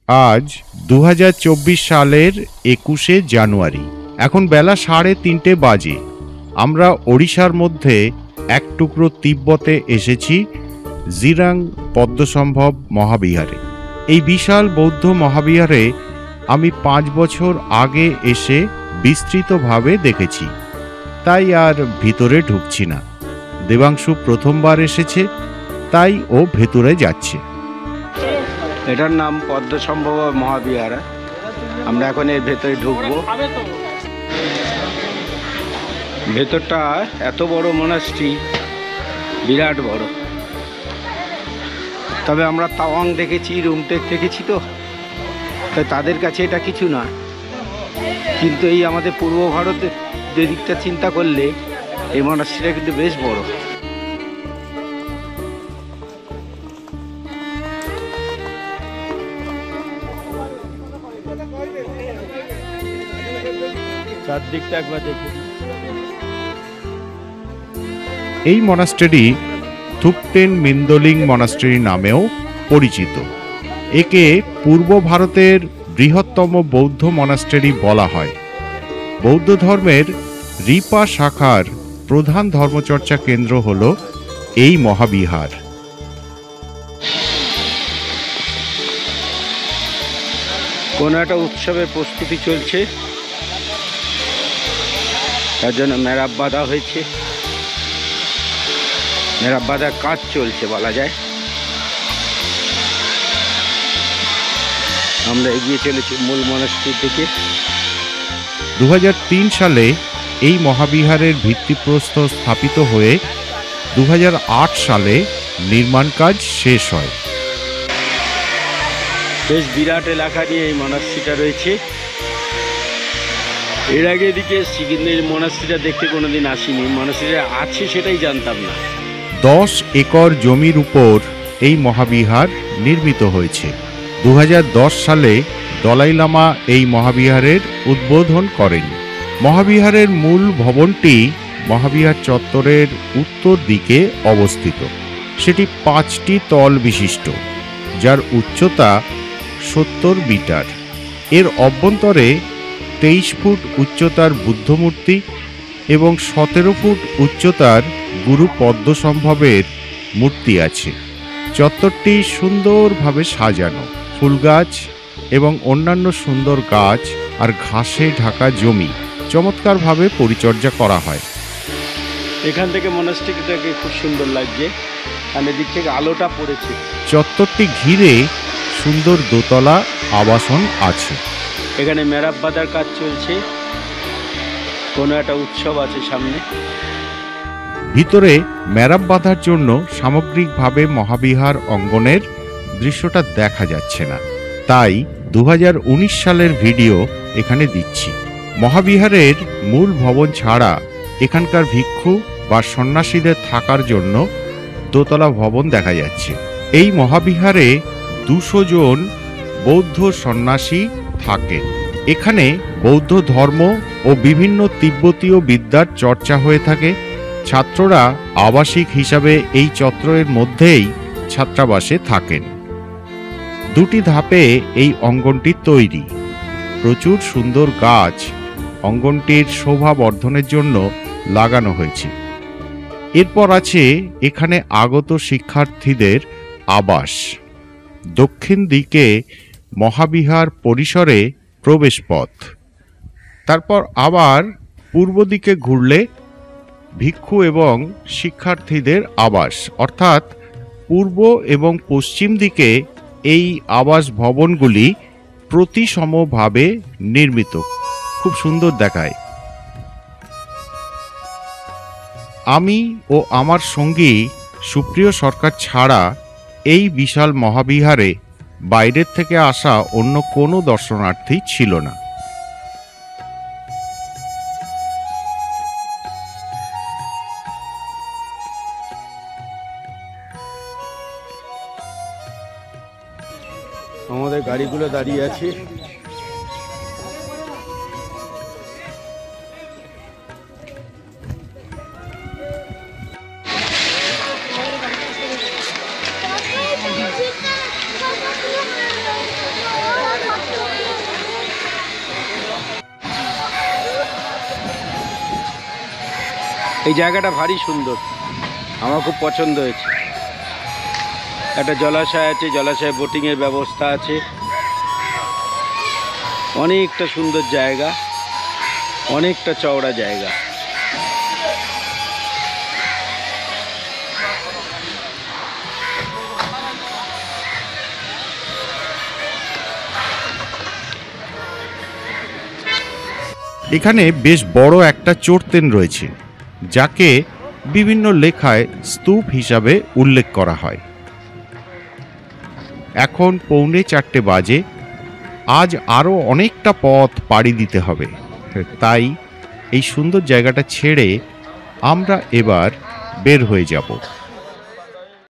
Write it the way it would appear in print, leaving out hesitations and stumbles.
আজ 2024 সালের 21শে জানুয়ারি। এখন বেলা 3:30 বাজে। আমরা ওড়িশার মধ্যে এক টুকরো তিব্বতে এসেছি, জিরাং পদ্মসম্ভব মহাবিহারে। এই বিশাল বৌদ্ধ মহাবিহারে আমি 5 বছর আগে এসে বিস্তৃতভাবে দেখেছি, তাই আর ভিতরে ঢুকছি না। দেবাংশু প্রথমবার এসেছে, তাই ও ভেতরে যাচ্ছে। এটার নাম পদ্মসম্ভব মহাবিহার। আমরা এখন এর ভেতরে ঢুকবো। ভেতরটা এত বড় মনাস্ট্রি, বিরাট বড়। তবে আমরা তাওয়াং দেখেছি, রুমটেক দেখেছি, তো তাই তাদের কাছে এটা কিছু না। কিন্তু এই আমাদের পূর্ব ভারতের দিকটা চিন্তা করলে এই মনাস্ট্রিটা কিন্তু বেশ বড়। চারদিকটা একবার দেখে। এই মনাস্ট্রি থুপটেন মিন্দলিং মনাস্ট্রি নামেও পরিচিত। একে পূর্ব ভারতের বৃহত্তম বৌদ্ধ মনাস্ট্রি বলা হয়। বৌদ্ধ ধর্মের রিপা শাখার প্রধান ধর্মচর্চা কেন্দ্র হল এই মহাবিহার। কোন একটা উৎসবের প্রস্তুতি চলছে, তার জন্য মেরাব বাঁধা হয়েছে। মেরাব বাঁধার কাজ চলছে বলা যায়। আমরা এগিয়ে চলেছি মূল মনাস্ট্রির দিকে। 2003 সালে এই মহাবিহারের ভিত্তিপ্রস্তর স্থাপিত হয়ে 2008 সালে নির্মাণ কাজ শেষ হয়। বেশ বিরাট এলাকা নিয়ে এই মনাস্ট্রিটা রয়েছে। এর আগে এদিকে কিন্তু এই মনাস্ট্রিটা দেখতে কোনোদিন আসিনি। মনাস্ট্রিটা আছে সেটাই জানতাম না। 10 একর জমির উপর এই মহাবিহার নির্মিত হয়েছে। 2010 সালে দলাই লামা এই মহাবিহারের উদ্বোধন করেন। মহাবিহারের মূল ভবনটি মহাবিহার চত্বরের উত্তর দিকে অবস্থিত। সেটি 5টি তল বিশিষ্ট, যার উচ্চতা 70 মিটার। এর অভ্যন্তরে 23 ফুট উচ্চতার বুদ্ধমূর্তি এবং 17 ফুট উচ্চতার গুরু পদ্মসম্ভবের মূর্তি আছে। চত্বরটি সুন্দরভাবে সাজানো। ফুল গাছ এবং অন্যান্য সুন্দর গাছ আর ঘাসে ঢাকা জমি চমৎকারভাবে পরিচর্যা করা হয়। এখান থেকে মনাস্ট্রিটাকে খুব সুন্দর লাগছে, আর এদিক থেকে আলোটা পড়েছে। চত্বরটি ঘিরে সুন্দর দোতলা আবাসন আছে। এখানে মেরাব বাঁধার কাজ চলছে, কোনো একটা উৎসব আছে সামনে। ভিতরে মেরাব বাঁধার জন্য সামগ্রিকভাবে মহাবিহার অঙ্গনের দৃশ্যটা দেখা যাচ্ছে না, তাই 2019 সালের ভিডিও এখানে দিচ্ছি। মহাবিহারের মূল ভবন ছাড়া এখানকার ভিক্ষু বা সন্ন্যাসীদের থাকার জন্য দোতলা ভবন দেখা যাচ্ছে। এই মহাবিহারে 200 জন বৌদ্ধ সন্ন্যাসী থাকেন। এখানে বৌদ্ধ ধর্ম ও বিভিন্ন তিব্বতীয় বিদ্যার চর্চা হয়ে থাকে। ছাত্ররা আবাসিক হিসাবে এই চত্বরের মধ্যেই ছাত্রাবাসে থাকেন। 2টি ধাপে এই অঙ্গনটি তৈরি। প্রচুর সুন্দর গাছ অঙ্গনটির শোভা বর্ধনের জন্য লাগানো হয়েছে। এরপর আছে এখানে আগত শিক্ষার্থীদের আবাস। দক্ষিণ দিকে মহাবিহার পরিসরে প্রবেশ পথ। তারপর আবার পূর্ব দিকে ঘুরলে ভিক্ষু এবং শিক্ষার্থীদের আবাস, অর্থাৎ পূর্ব এবং পশ্চিম দিকে এই আবাস ভবনগুলি প্রতিসমভাবে নির্মিত। খুব সুন্দর দেখায়। আমি ও আমার সঙ্গী সুপ্রিয় সরকার ছাড়া এই বিশাল মহাবিহারে বাইরের থেকে আসা অন্য কোনো দর্শনার্থী ছিল না। আমাদের গাড়িগুলো দাঁড়িয়ে আছে। এই জায়গাটা ভারী সুন্দর, আমার খুব পছন্দ হয়েছে। একটা জলাশয় আছে, জলাশয়ে বোটিংয়ের ব্যবস্থা আছে, অনেকটা সুন্দর জায়গা, অনেকটা চওড়া জায়গা। এখানে বেশ বড় একটা চোরতেন রয়েছে, যাকে বিভিন্ন লেখায় স্তূপ হিসাবে উল্লেখ করা হয়। এখন 3:45 বাজে, আজ আরও অনেকটা পথ পাড়ি দিতে হবে, তাই এই সুন্দর জায়গাটা ছেড়ে আমরা এবার বের হয়ে যাব।